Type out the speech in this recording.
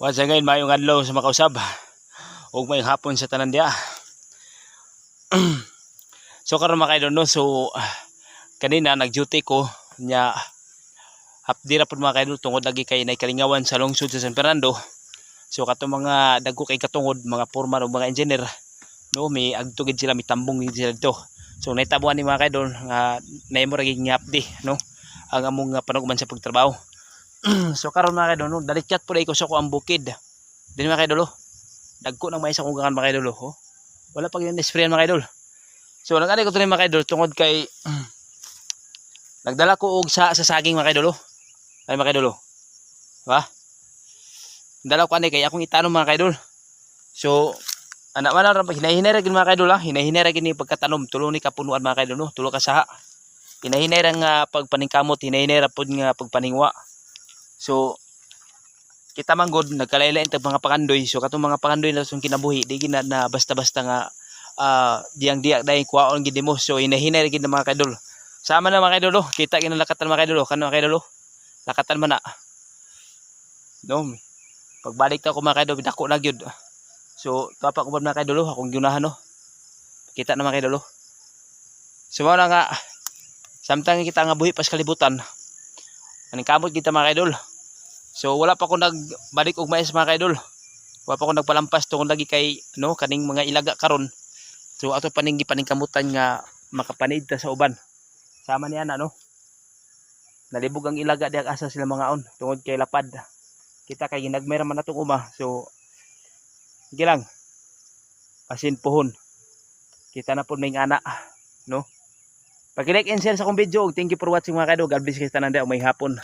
Once again, mayong adlaw sa makausab ug mayong hapon sa tanan dia. So karon mga kaidol no, so kanina nag-duty ko nya hapdi ra pud mga kaidol tungod lagi kay nay kalingawan sa lungsod sa San Fernando. So kato mga dagko kay katungod mga foreman ug mga engineer no, may agtugid sila, may tambong gid sila dito. So naitabuan ni mga kaidol nga nahimo ra gid hapdi no ang among panugman sa pagtrabaho. So karon mga kaidol no, dalit-chat pud ko sa ko ang bukid. Dili mga kaidol, dagko nang may sa kong mga kaidol oh. Wala pa gyud sprayan mga kaidol. So nag-ani ko to mga kaidol tungod kay nagdala ko og sa saging mga kaidol. Ay mga kaidol. Ba? Dala ko ani kay akong itanom mga kaidol. So anak man ra hinahinay ra gid mga kaidol ha. Hinahinay ra gid ni pagkatanom, tulo ni kapunuan mga kaidol no, tulo ka saha. Hinahinay ra nga pagpaningkamot, hinahinay ra pud nga pagpaningwa. So kita man god nagkalain-lain tag mga pakandoy. So katong mga pakandoy na sung kinabuhi di gina na basta-basta nga diyang-diyak dai kuwaon gid mo. So hinahinay gid mga kaidol. Sama na mga kaidol, kita ginalakatan mga kaidol, kano mga kaidol. Lakatan man na. No. Pagbalik ta ko mga kaidol, dako na gyud. So tapa ko mga kaidol, akong giunahan no. Kita na mga kaidol. So mao na nga samtang kita nga buhi pas kalibutan. Aning kamot kita mga kaidol. So wala pa ko nagbalik og mais mga kaidol. Wala pa ko nagpalampas tungod lagi kay no kaning mga ilaga karon. So ato paning gipaningkamutan nga makapanid ta sa uban. Sama niya na no. Nalibog ang ilaga diag asa sila mga on tungod kay lapad. Kita kay ginagmay ra man natong uma. So sige lang. Pasin pohon. Kita na pud may ana no. Pag-like and share sa akong video. Thank you for watching mga kaidol. God bless kayo tanan, may hapon.